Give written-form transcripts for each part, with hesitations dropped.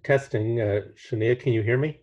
Testing. Shania, can you hear me?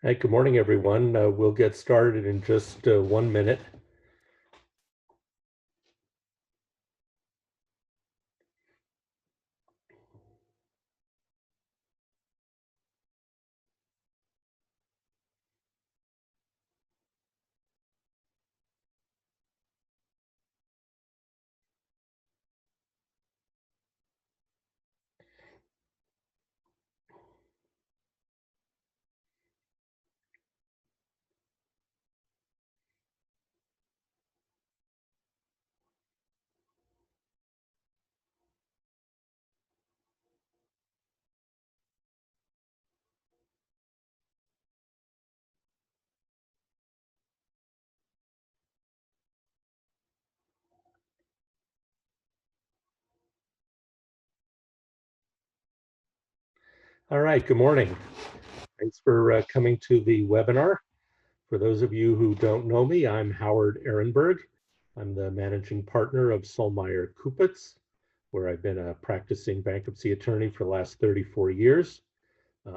Hi, good morning, everyone. We'll get started in just 1 minute. All right, good morning. Thanks for coming to the webinar. For those of you who don't know me, I'm Howard Ehrenberg. I'm the managing partner of SulmeyerKupetz, where I've been a practicing bankruptcy attorney for the last 34 years.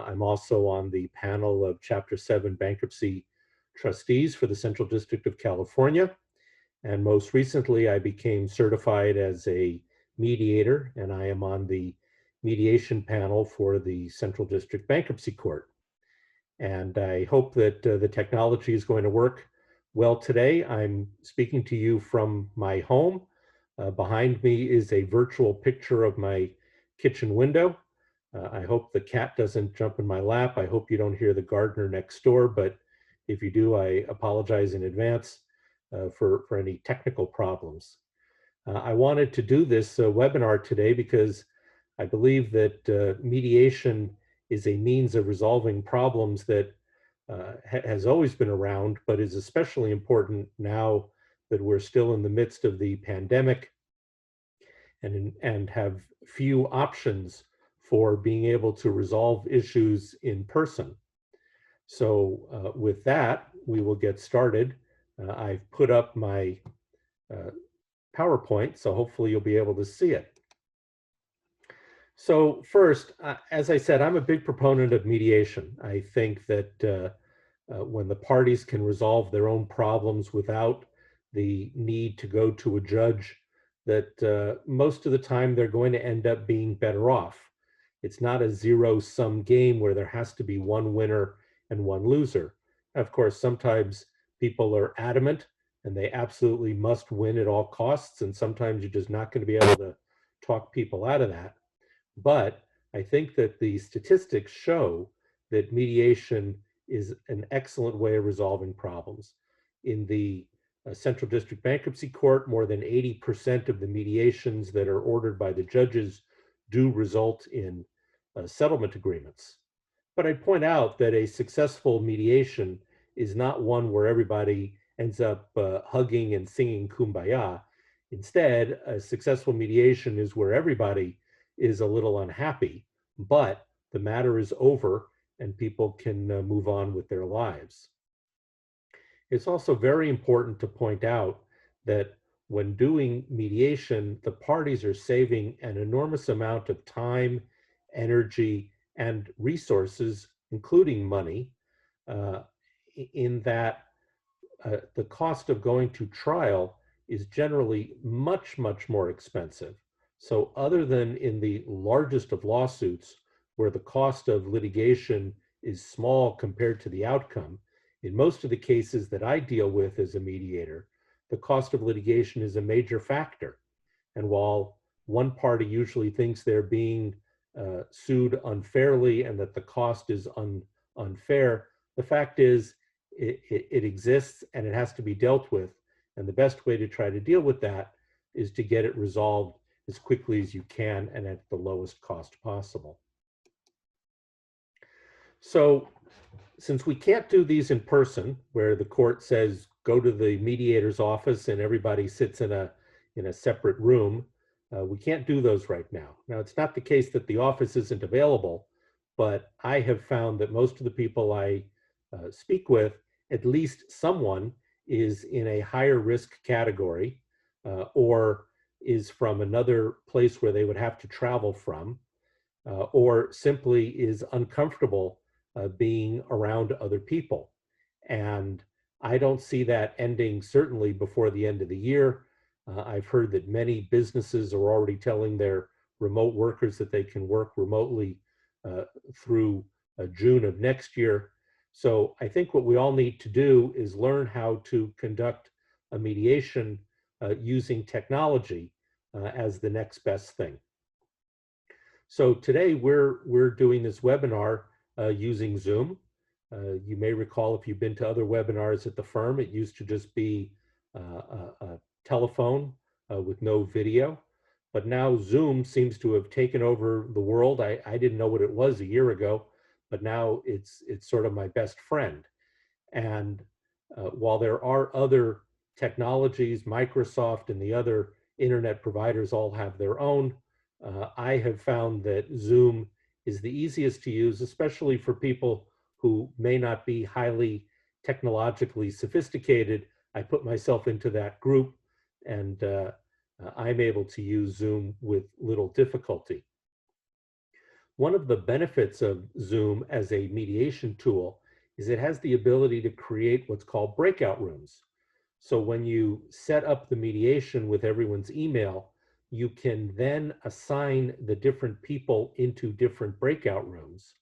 I'm also on the panel of Chapter 7 bankruptcy trustees for the Central District of California. And most recently, I became certified as a mediator, and I am on the mediation panel for the Central District Bankruptcy Court. And I hope that the technology is going to work well today. I'm speaking to you from my home. Behind me is a virtual picture of my kitchen window. I hope the cat doesn't jump in my lap. I hope you don't hear the gardener next door, but if you do, I apologize in advance for any technical problems. I wanted to do this webinar today because I believe that mediation is a means of resolving problems that has always been around, but is especially important now that we're still in the midst of the pandemic and have few options for being able to resolve issues in person. So with that, we will get started. I've put up my PowerPoint, so hopefully you'll be able to see it. So first, as I said, I'm a big proponent of mediation. I think that when the parties can resolve their own problems without the need to go to a judge, that most of the time they're going to end up being better off. It's not a zero-sum game where there has to be one winner and one loser. Of course, sometimes people are adamant and they absolutely must win at all costs, and sometimes you're just not going to be able to talk people out of that. But I think that the statistics show that mediation is an excellent way of resolving problems. In the Central District Bankruptcy Court, more than 80% of the mediations that are ordered by the judges do result in settlement agreements. But I point out that a successful mediation is not one where everybody ends up hugging and singing Kumbaya. Instead, a successful mediation is where everybody is a little unhappy, but the matter is over and people can move on with their lives. It's also very important to point out that when doing mediation, the parties are saving an enormous amount of time, energy, and resources, including money, in that the cost of going to trial is generally much, much more expensive. So other than in the largest of lawsuits, where the cost of litigation is small compared to the outcome, in most of the cases that I deal with as a mediator, the cost of litigation is a major factor. And while one party usually thinks they're being sued unfairly and that the cost is unfair, the fact is it exists and it has to be dealt with. And the best way to try to deal with that is to get it resolved as quickly as you can and at the lowest cost possible. So since we can't do these in person, where the court says, go to the mediator's office and everybody sits in a separate room, we can't do those right now. Now, it's not the case that the office isn't available, but I have found that most of the people I speak with, at least someone is in a higher risk category or is from another place where they would have to travel from, or simply is uncomfortable being around other people. And I don't see that ending certainly before the end of the year. I've heard that many businesses are already telling their remote workers that they can work remotely through June of next year. So I think what we all need to do is learn how to conduct a mediation using technology as the next best thing. So today we're doing this webinar using Zoom. You may recall if you've been to other webinars at the firm, it used to just be a telephone with no video. But now Zoom seems to have taken over the world. I didn't know what it was a year ago, but now it's sort of my best friend. And while there are other technologies, Microsoft and the other internet providers all have their own, I have found that Zoom is the easiest to use, especially for people who may not be highly technologically sophisticated. I put myself into that group, and I'm able to use Zoom with little difficulty. One of the benefits of Zoom as a mediation tool is it has the ability to create what's called breakout rooms. So when you set up the mediation with everyone's email, you can then assign the different people into different breakout rooms,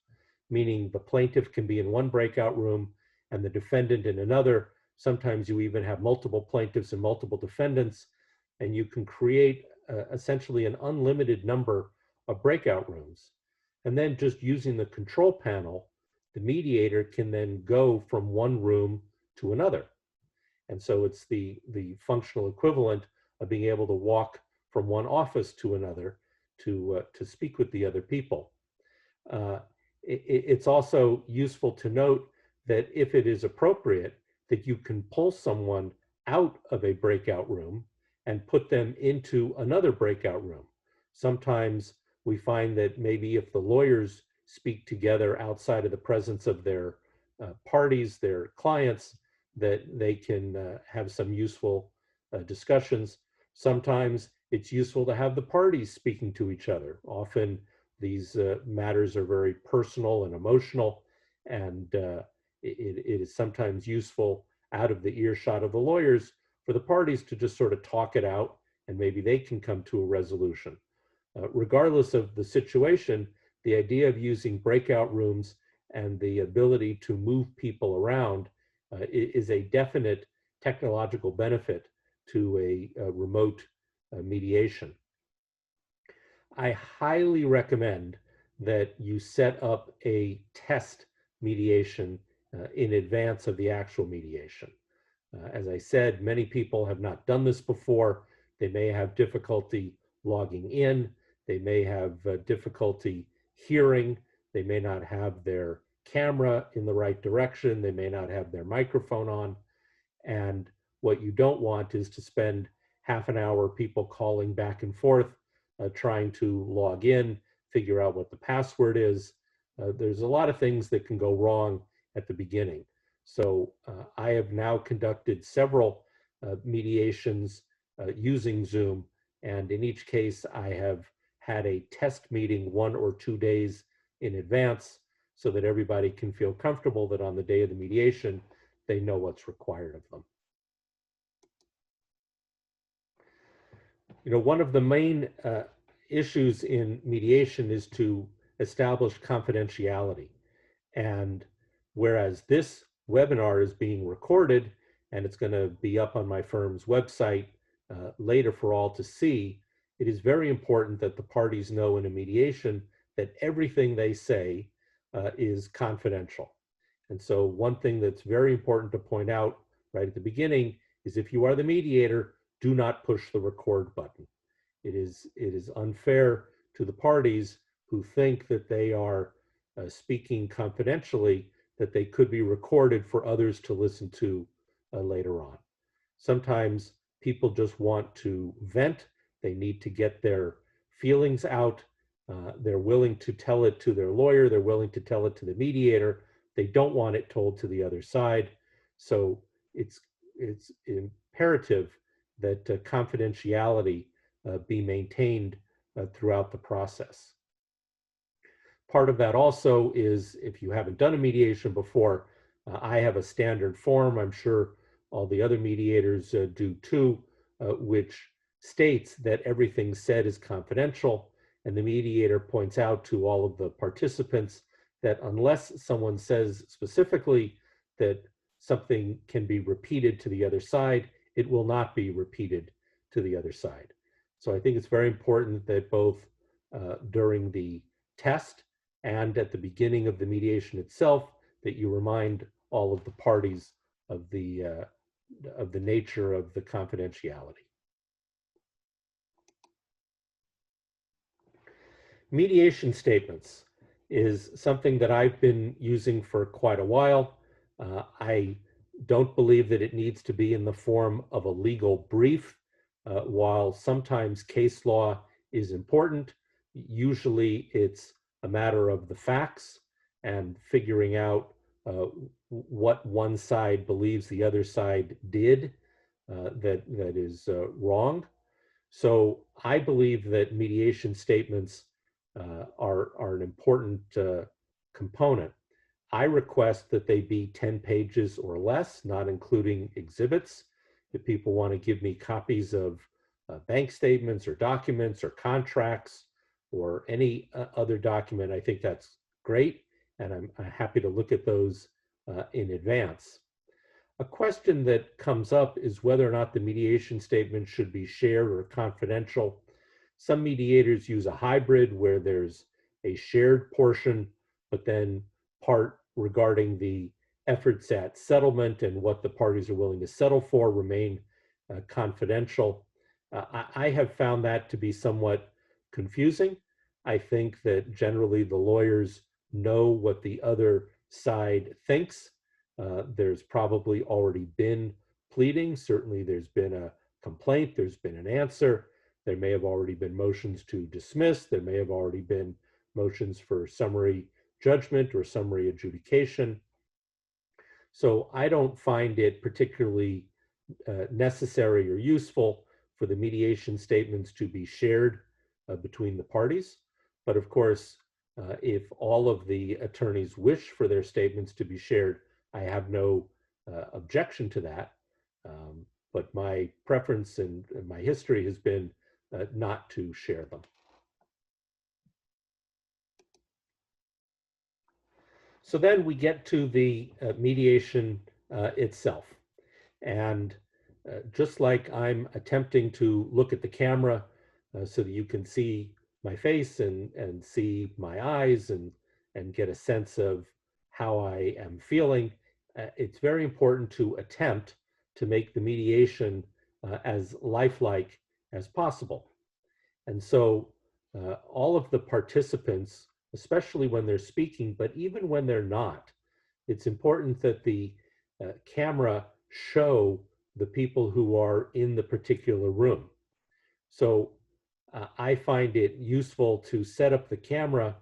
meaning the plaintiff can be in one breakout room and the defendant in another. Sometimes you even have multiple plaintiffs and multiple defendants, and you can create essentially an unlimited number of breakout rooms. And then just using the control panel, the mediator can then go from one room to another. And so it's the functional equivalent of being able to walk from one office to another to speak with the other people. It's also useful to note that if it is appropriate, that you can pull someone out of a breakout room and put them into another breakout room. Sometimes we find that maybe if the lawyers speak together outside of the presence of their parties, their clients, that they can have some useful discussions. Sometimes it's useful to have the parties speaking to each other. Often these matters are very personal and emotional, and it is sometimes useful out of the earshot of the lawyers for the parties to just sort of talk it out, and maybe they can come to a resolution. Regardless of the situation, the idea of using breakout rooms and the ability to move people around is a definite technological benefit to a remote mediation. I highly recommend that you set up a test mediation in advance of the actual mediation. As I said, many people have not done this before. They may have difficulty logging in. They may have difficulty hearing. They may not have their camera in the right direction. They may not have their microphone on. And what you don't want is to spend half an hour people calling back and forth, trying to log in, figure out what the password is. There's a lot of things that can go wrong at the beginning. So I have now conducted several mediations using Zoom, and in each case I have had a test meeting 1 or 2 days in advance so that everybody can feel comfortable that on the day of the mediation, they know what's required of them. You know, one of the main issues in mediation is to establish confidentiality. And whereas this webinar is being recorded and it's going to be up on my firm's website later for all to see, it is very important that the parties know in a mediation that everything they say is confidential. And so one thing that's very important to point out right at the beginning is if you are the mediator, do not push the record button. It is unfair to the parties who think that they are speaking confidentially, that they could be recorded for others to listen to later on. Sometimes people just want to vent. They need to get their feelings out. They're willing to tell it to their lawyer. They're willing to tell it to the mediator. They don't want it told to the other side. So it's imperative that confidentiality be maintained throughout the process. Part of that also is, if you haven't done a mediation before, I have a standard form. I'm sure all the other mediators do too, which states that everything said is confidential. And the mediator points out to all of the participants that unless someone says specifically that something can be repeated to the other side, it will not be repeated to the other side. So I think it's very important that both during the test and at the beginning of the mediation itself, that you remind all of the parties of the nature of the confidentiality. Mediation statements is something that I've been using for quite a while. I don't believe that it needs to be in the form of a legal brief. While sometimes case law is important, usually it's a matter of the facts and figuring out what one side believes the other side did that is wrong. So I believe that mediation statements are an important component. I request that they be 10 pages or less, not including exhibits. If people want to give me copies of bank statements or documents or contracts or any other document, I think that's great. And I'm happy to look at those in advance. A question that comes up is whether or not the mediation statement should be shared or confidential. Some mediators use a hybrid where there's a shared portion, but then part regarding the efforts at settlement and what the parties are willing to settle for remain confidential. I have found that to be somewhat confusing. I think that generally the lawyers know what the other side thinks. There's probably already been pleading. Certainly there's been a complaint, there's been an answer. There may have already been motions to dismiss. There may have already been motions for summary judgment or summary adjudication. So I don't find it particularly necessary or useful for the mediation statements to be shared between the parties. But of course, if all of the attorneys wish for their statements to be shared, I have no objection to that. But my preference and my history has been not to share them. So then we get to the mediation itself. And just like I'm attempting to look at the camera so that you can see my face and see my eyes and get a sense of how I am feeling, it's very important to attempt to make the mediation as lifelike as possible. And so all of the participants, especially when they're speaking, but even when they're not, it's important that the camera show the people who are in the particular room. So I find it useful to set up the camera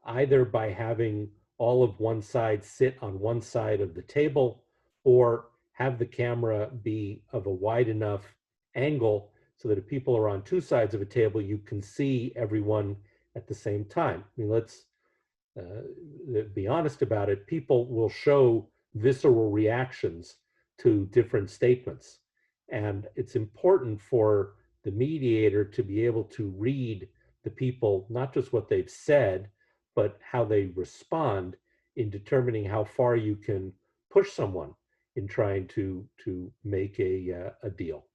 either by having all of one side sit on one side of the table or have the camera be of a wide enough angle so that if people are on two sides of a table, you can see everyone at the same time. I mean, let's be honest about it. People will show visceral reactions to different statements. And it's important for the mediator to be able to read the people, not just what they've said, but how they respond in determining how far you can push someone in trying to make a deal.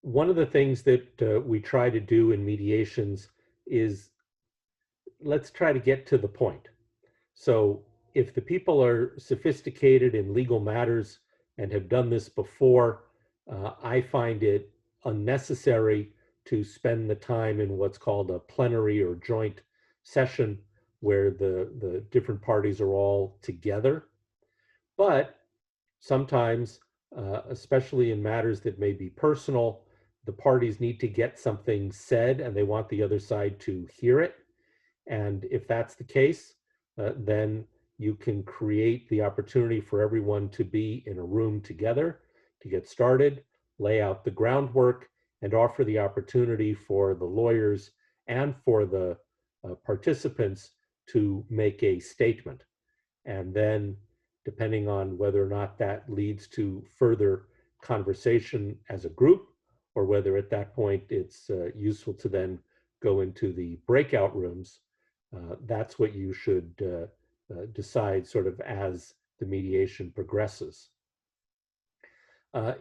One of the things that we try to do in mediations is let's try to get to the point. So if the people are sophisticated in legal matters and have done this before, I find it unnecessary to spend the time in what's called a plenary or joint session where the different parties are all together. But sometimes, especially in matters that may be personal, the parties need to get something said and they want the other side to hear it. And if that's the case, then you can create the opportunity for everyone to be in a room together to get started, lay out the groundwork, and offer the opportunity for the lawyers and for the participants to make a statement. And then, depending on whether or not that leads to further conversation as a group, or whether at that point it's useful to then go into the breakout rooms, that's what you should decide sort of as the mediation progresses.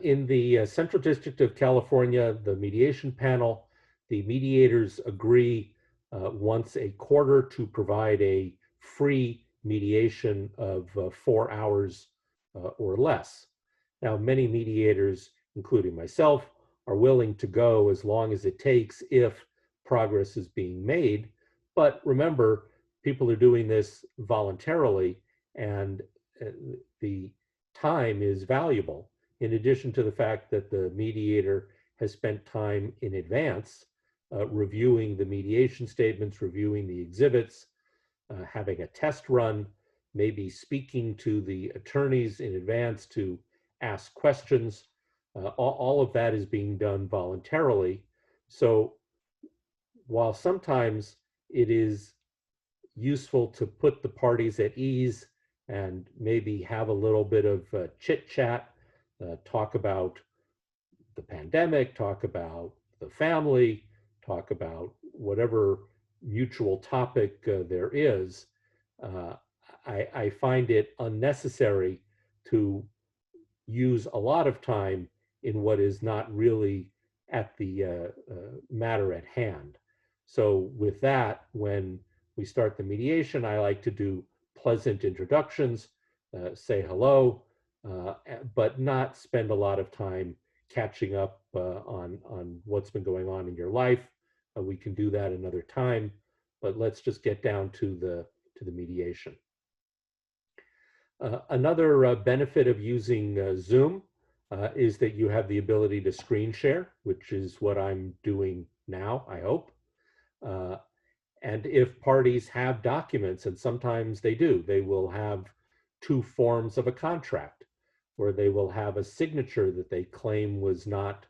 In the Central District of California, the mediation panel, the mediators agree once a quarter to provide a free mediation of 4 hours or less. Now, many mediators, including myself, are willing to go as long as it takes if progress is being made. But remember, people are doing this voluntarily, and the time is valuable, in addition to the fact that the mediator has spent time in advance reviewing the mediation statements, reviewing the exhibits, having a test run, maybe speaking to the attorneys in advance to ask questions. All of that is being done voluntarily. So while sometimes it is useful to put the parties at ease and maybe have a little bit of chit chat, talk about the pandemic, talk about the family, talk about whatever mutual topic there is, I find it unnecessary to use a lot of time in what is not really at the matter at hand. So with that, when we start the mediation, I like to do pleasant introductions, say hello, but not spend a lot of time catching up on what's been going on in your life. We can do that another time, but let's just get down to the mediation. Another benefit of using Zoom is that you have the ability to screen share, which is what I'm doing now, I hope. And if parties have documents, and sometimes they do, they will have two forms of a contract, or they will have a signature that they claim was not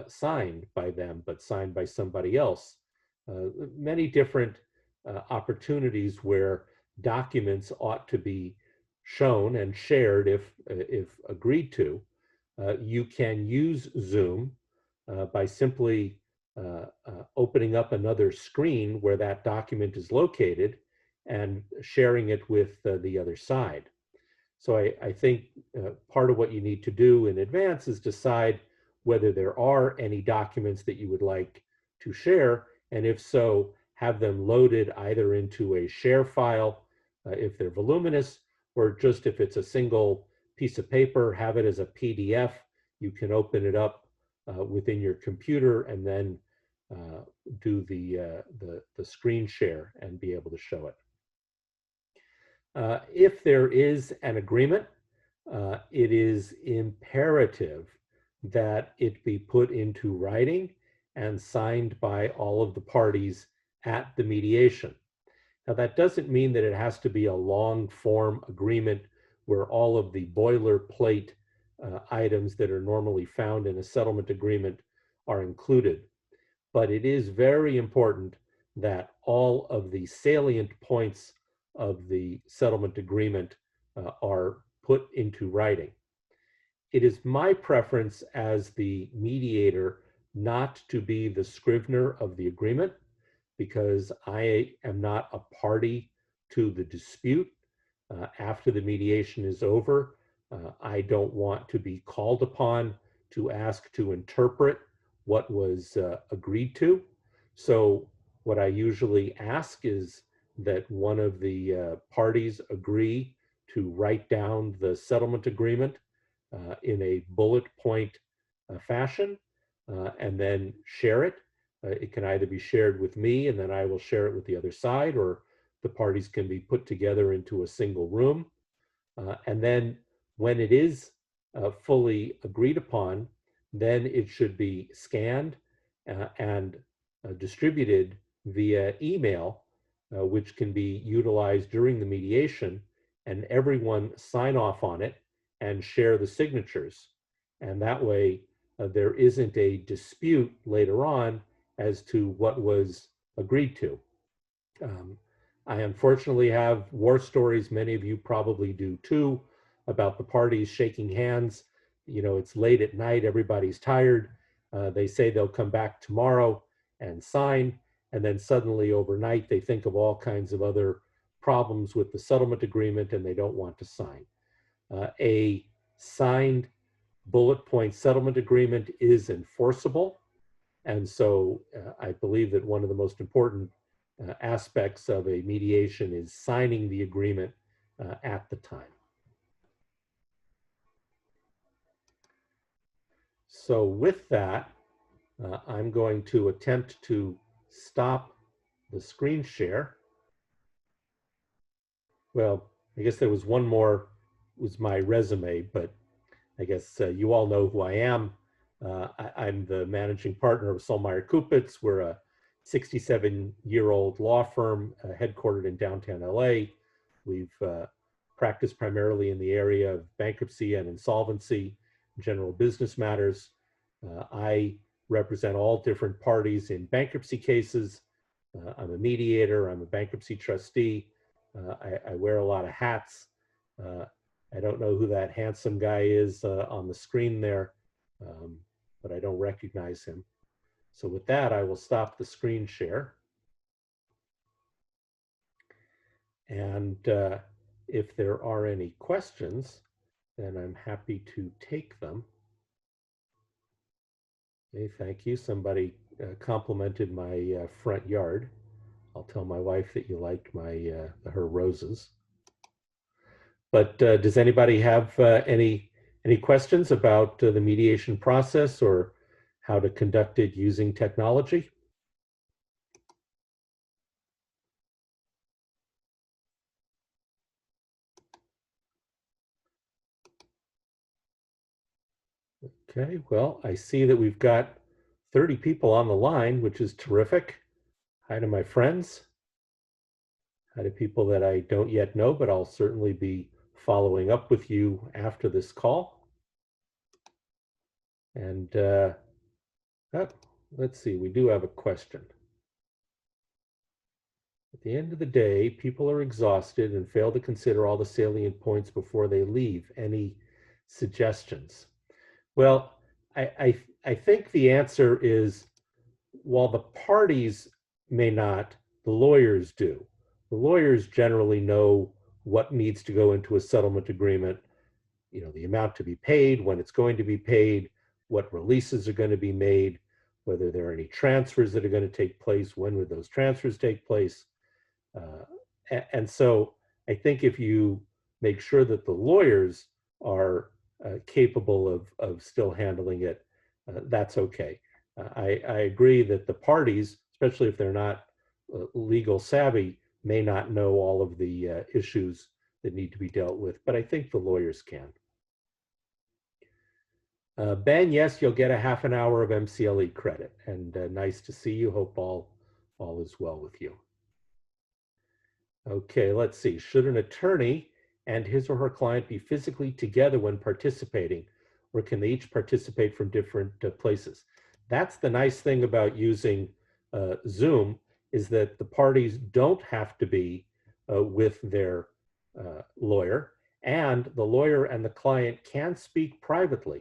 signed by them, but signed by somebody else. Many different opportunities where documents ought to be shown and shared if agreed to. You can use Zoom by simply opening up another screen where that document is located and sharing it with the other side. So I think part of what you need to do in advance is decide whether there are any documents that you would like to share, and if so, have them loaded either into a share file if they're voluminous, or just if it's a single piece of paper, have it as a PDF. You can open it up within your computer and then do the screen share and be able to show it. If there is an agreement, it is imperative that it be put into writing and signed by all of the parties at the mediation. Now, that doesn't mean that it has to be a long form agreement where all of the boilerplate items that are normally found in a settlement agreement are included. But it is very important that all of the salient points of the settlement agreement are put into writing. It is my preference as the mediator not to be the scrivener of the agreement, because I am not a party to the dispute. After the mediation is over, I don't want to be called upon to ask to interpret what was agreed to. So what I usually ask is that one of the parties agree to write down the settlement agreement in a bullet point fashion and then share it. It can either be shared with me and then I will share it with the other side, or the parties can be put together into a single room. And then when it is fully agreed upon, then it should be scanned and distributed via email, which can be utilized during the mediation, and everyone sign off on it and share the signatures. And that way, there isn't a dispute later on as to what was agreed to. I unfortunately have war stories, many of you probably do too, about the parties shaking hands. You know, it's late at night, everybody's tired. They say they'll come back tomorrow and sign, and then suddenly overnight they think of all kinds of other problems with the settlement agreement and they don't want to sign. A signed bullet point settlement agreement is enforceable. And so I believe that one of the most important aspects of a mediation is signing the agreement at the time. So with that, I'm going to attempt to stop the screen share. Well, I guess there was one more, was my resume, but I guess you all know who I am. I'm the managing partner of SulmeyerKupetz. We're a 67-year-old law firm headquartered in downtown LA. We've practiced primarily in the area of bankruptcy and insolvency, general business matters. I represent all different parties in bankruptcy cases. I'm a mediator, I'm a bankruptcy trustee. I wear a lot of hats. I don't know who that handsome guy is on the screen there, but I don't recognize him. So with that, I will stop the screen share. And if there are any questions, then I'm happy to take them. Okay, thank you. Somebody complimented my front yard. I'll tell my wife that you liked her roses. But does anybody have any questions about the mediation process or how to conduct it using technology? Okay, well, I see that we've got 30 people on the line, which is terrific. Hi to my friends. Hi to people that I don't yet know, but I'll certainly be following up with you after this call. And let's see, we do have a question. At the end of the day, people are exhausted and fail to consider all the salient points before they leave. Any suggestions? Well, I think the answer is, while the parties may not, the lawyers do. The lawyers generally know what needs to go into a settlement agreement, you know, the amount to be paid, when it's going to be paid, what releases are going to be made, whether there are any transfers that are going to take place, when would those transfers take place. And so I think if you make sure that the lawyers are capable of still handling it, that's okay. I agree that the parties, especially if they're not legal savvy, may not know all of the issues that need to be dealt with, but I think the lawyers can. Ben, yes, you'll get a half an hour of MCLE credit, and nice to see you. Hope all is well with you. Okay, let's see. Should an attorney and his or her client be physically together when participating, or can they each participate from different places? That's the nice thing about using Zoom, is that the parties don't have to be with their lawyer, and the lawyer and the client can speak privately.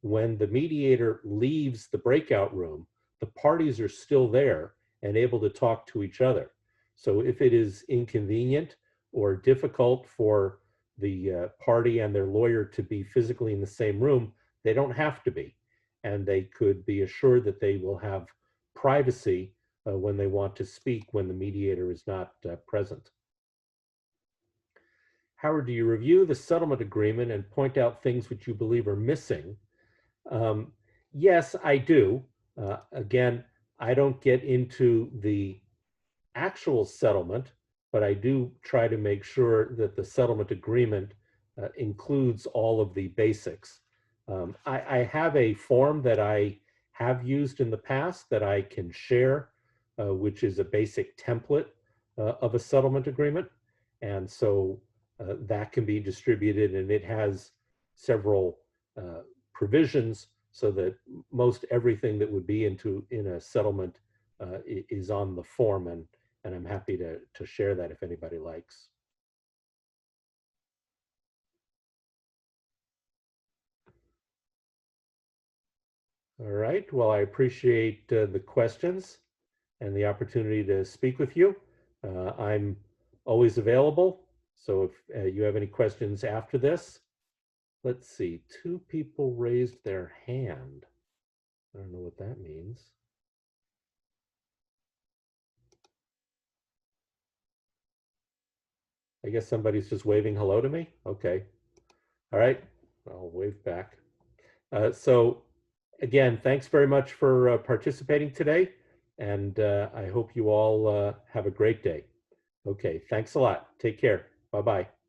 When the mediator leaves the breakout room, the parties are still there and able to talk to each other. So if it is inconvenient or difficult for the party and their lawyer to be physically in the same room, they don't have to be. And they could be assured that they will have privacy when they want to speak when the mediator is not present. Howard, do you review the settlement agreement and point out things which you believe are missing? Yes, I do. Again, I don't get into the actual settlement, but I do try to make sure that the settlement agreement includes all of the basics. I have a form that I have used in the past that I can share, which is a basic template of a settlement agreement. And so that can be distributed, and it has several provisions so that most everything that would be in a settlement is on the form, and I'm happy to share that if anybody likes. All right, well, I appreciate the questions and the opportunity to speak with you. I'm always available, so if you have any questions after this. Let's see, 2 people raised their hand. I don't know what that means. I guess somebody's just waving hello to me. Okay. All right. I'll wave back. So again, thanks very much for participating today. And I hope you all have a great day. Okay. Thanks a lot. Take care. Bye-bye.